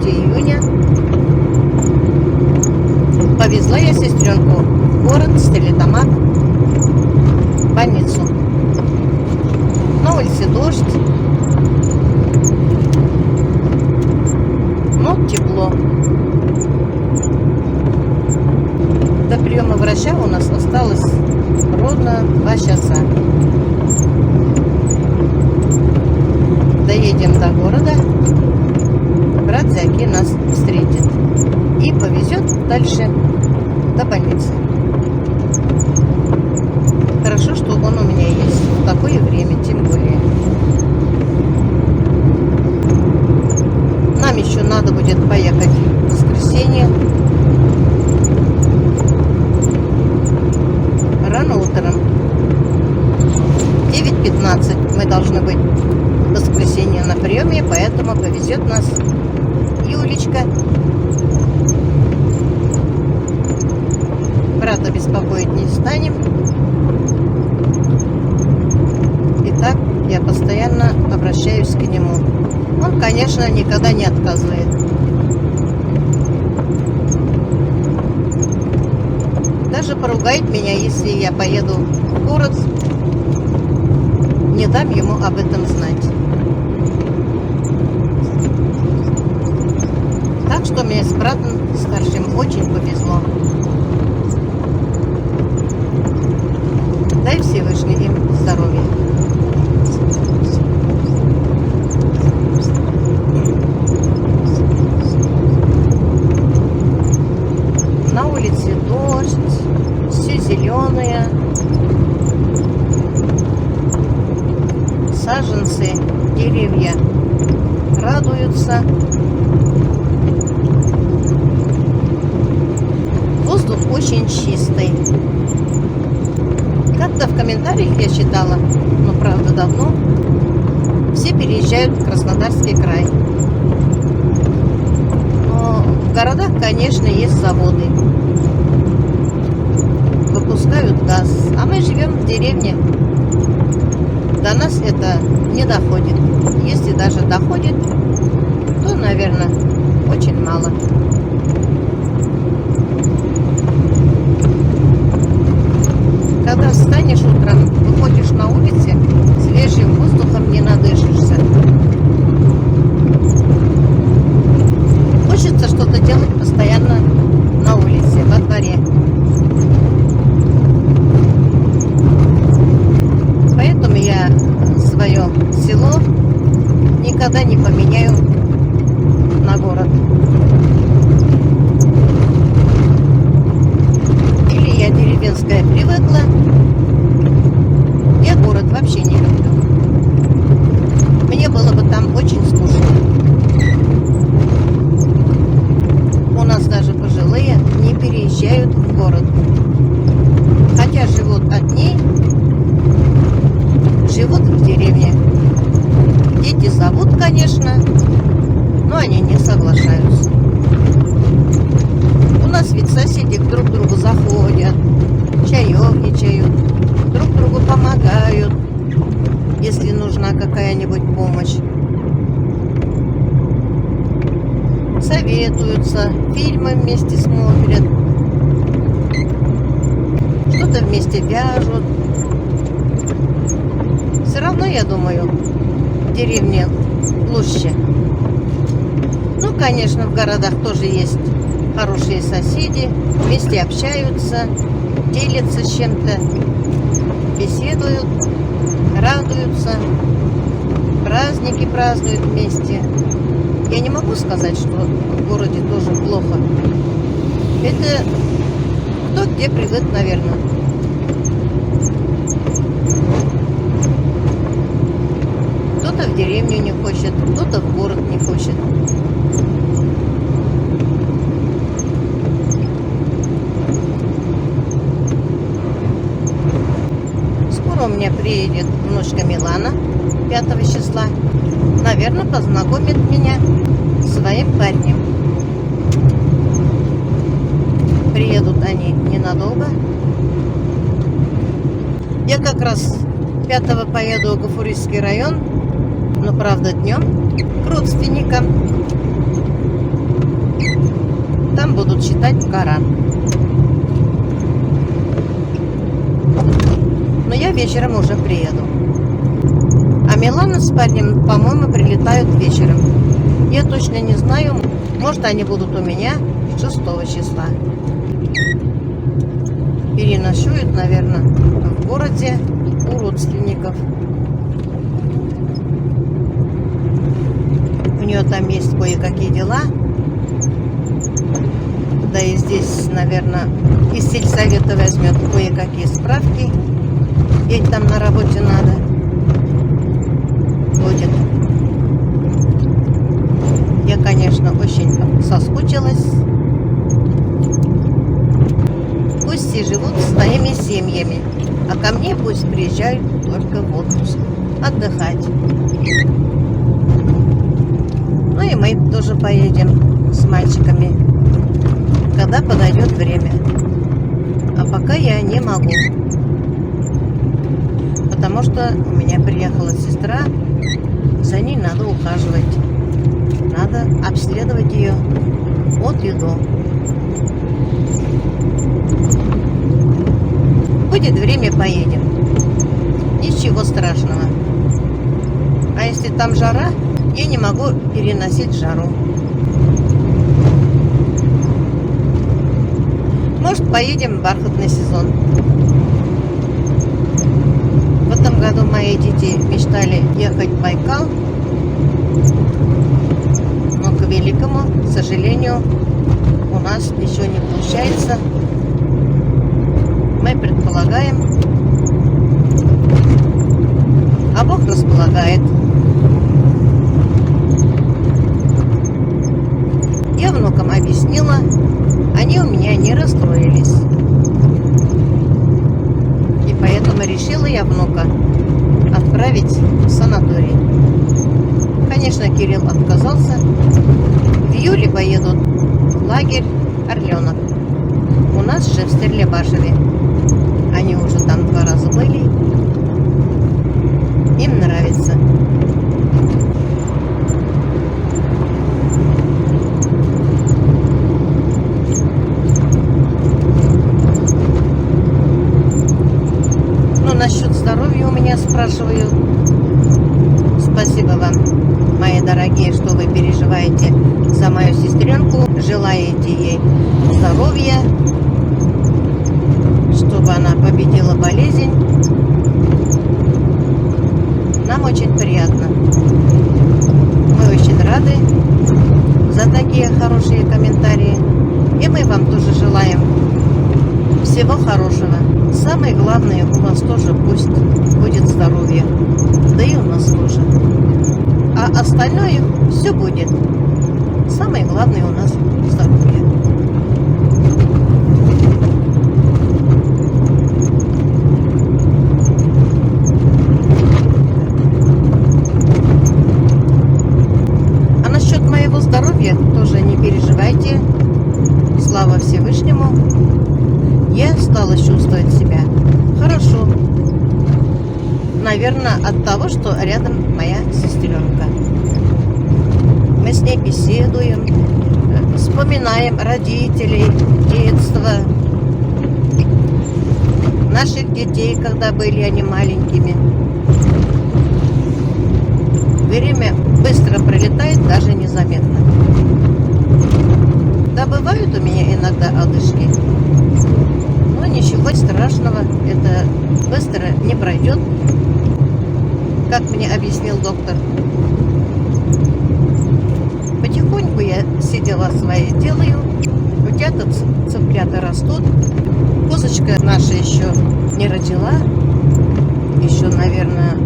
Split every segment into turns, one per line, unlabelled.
3 июня. Повезла я сестренку в город, Стерлитамак, в больницу. На улице дождь, но тепло. До приема врача у нас осталось ровно 2 часа. Доедем до города, брат Зяки нас встретит и повезет дальше до больницы. Хорошо, что он у меня есть в такое время, тем более. Нам еще надо будет поехать в воскресенье. Рано утром. 9:15 мы должны быть в воскресенье на приеме, поэтому повезет нас Юлечка. Брата беспокоить не станем. Итак, я постоянно обращаюсь к нему. Он, конечно, никогда не отказывает. Даже поругает меня, если я поеду в город. Не дам ему об этом знать. Так что мне с братом старшим очень повезло. Дай Всевышний им здоровья. На улице дождь, все зеленое, саженцы, деревья радуются. Воздух очень чистый. Как-то в комментариях я читала, но правда давно, все переезжают в Краснодарский край. Но в городах, конечно, есть заводы. Выпускают газ. А мы живем в деревне. До нас это не доходит. Если даже доходит, то, наверное, очень мало. Когда встанешь утром, выходишь на улице, свежим воздухом не надышишься. Хочется что-то делать постоянно на улице, во дворе. Поэтому я свое село никогда не поменяю на город. Или я деревенская привыкла, я город вообще не люблю. Мне было бы там очень скучно. У нас даже пожилые не переезжают в город. Хотя живут одни, живут в деревне. Дети зовут, конечно, но они не соглашаются. У нас ведь соседи друг к другу заходят, чаевничают, друг другу помогают, если нужна какая-нибудь помощь. Советуются, фильмы вместе смотрят, что-то вместе вяжут. Все равно, я думаю, в деревне лучше. Ну, конечно, в городах тоже есть хорошие соседи, вместе общаются, делятся чем-то, беседуют, радуются, праздники празднуют вместе. Я не могу сказать, что в городе тоже плохо. Это кто где привык, наверное. Кто-то в деревню не хочет, кто-то в город не хочет. Скоро у меня приедет внучка Милана 5 числа. Наверное, познакомит меня с своим парнем. Приедут они ненадолго. Я как раз 5-го поеду в Гафурийский район, но правда днем, к родственникам. Там будут читать Коран. Но я вечером уже приеду. А Милана с парнем, по-моему, прилетают вечером. Я точно не знаю. Может, они будут у меня 6 числа. Переночуют, наверное, в городе у родственников. У нее там есть кое-какие дела. Да и здесь, наверное, из сельсовета возьмет кое-какие справки. Ей там на работе надо будет. Я, конечно, очень соскучилась. Пусть все живут своими семьями, а ко мне пусть приезжают только в отпуск, отдыхать. Ну и мы тоже поедем с мальчиками, когда подойдет время. А пока я не могу. Потому что у меня приехала сестра, за ней надо ухаживать. Надо обследовать ее от и до. Будет время, поедем. Ничего страшного. А если там жара, я не могу переносить жару. Может, поедем в бархатный сезон. В этом году мои дети мечтали ехать в Байкал. Но, к великому сожалению, у нас ничего не получается. Мы предполагаем, а Бог располагает. Я внукам объяснила, они у меня не расстроились. И поэтому решила я внука отправить в санаторий. Конечно, Кирилл отказался. В июле поедут в лагерь Орленок. У нас же в Стерлебашеве. Они уже там 2 раза были. Им нравится. Ну, насчет здоровья у меня спрашивают. Спасибо вам, мои дорогие, что вы переживаете за мою сестренку. Желаете ей здоровья, чтобы она победила болезнь. Нам очень приятно. Мы очень рады за такие хорошие комментарии. И мы вам тоже желаем всего хорошего. Самое главное, у вас тоже пусть будет здоровье. Да и у нас тоже. А остальное все будет. Самое главное у нас здоровье. А насчет моего здоровья тоже не переживайте. Слава Всевышнему. Я стала чувствовать себя хорошо. Наверное, от того, что рядом моя сестренка. Мы с ней беседуем, вспоминаем родителей, детство, наших детей, когда были они маленькими. Время быстро пролетает, даже незаметно. Да, бывают у меня иногда одышки, но ничего страшного, это быстро не пройдет, как мне объяснил доктор. Потихоньку я сидела свои делаю, утята, цыплята растут, козочка наша еще не родила, еще, наверное,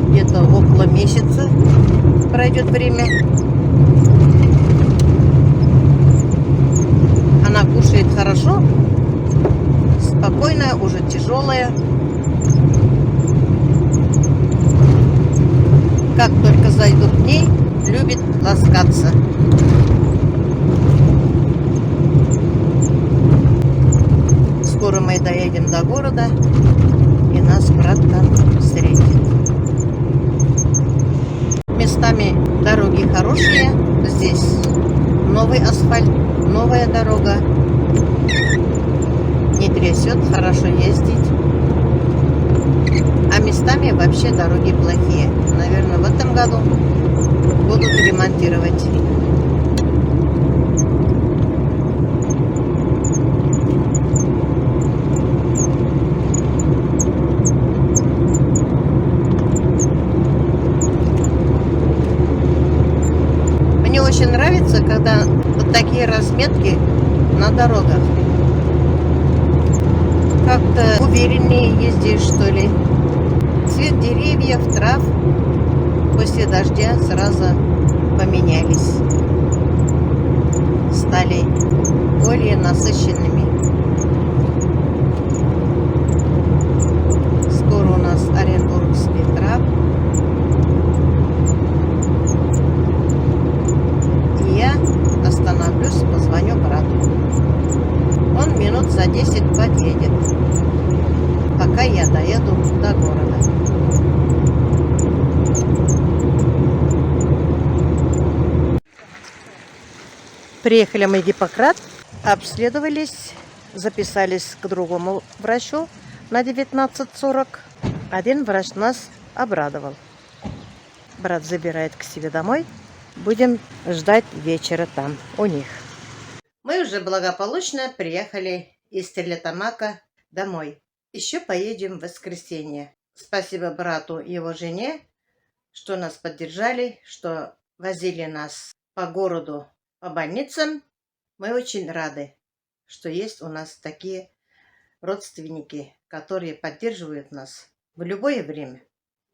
где-то около месяца пройдет время. Она кушает хорошо, спокойная, уже тяжелая. Как только зайдут к ней, любит ласкаться. Скоро мы доедем до города, и нас брат там встретит. Местами дороги хорошие, здесь новый асфальт, новая дорога. Не трясет, хорошо ездить. А местами вообще дороги плохие. Наверное, в этом году будут ремонтировать. Мне очень нравится, когда вот такие разметки на дорогах. Как-то увереннее ездишь, что ли. Цвет деревьев, трав после дождя сразу поменялись. Стали более насыщенными. Скоро у нас Оренбургский трап. И я остановлюсь, позвоню брату. Он минут за 10 подъедет, пока я доеду до города. Приехали мы в Гиппократ, обследовались, записались к другому врачу на 19:40. Один врач нас обрадовал. Брат забирает к себе домой. Будем ждать вечера там, у них. Мы уже благополучно приехали из Стерлитамака домой. Еще поедем в воскресенье. Спасибо брату и его жене, что нас поддержали, что возили нас по городу, по больницам. Мы очень рады, что есть у нас такие родственники, которые поддерживают нас в любое время.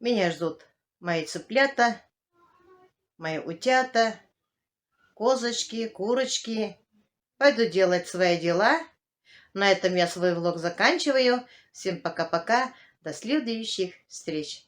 Меня ждут мои цыплята, мои утята, козочки, курочки. Пойду делать свои дела. На этом я свой влог заканчиваю. Всем пока-пока. До следующих встреч.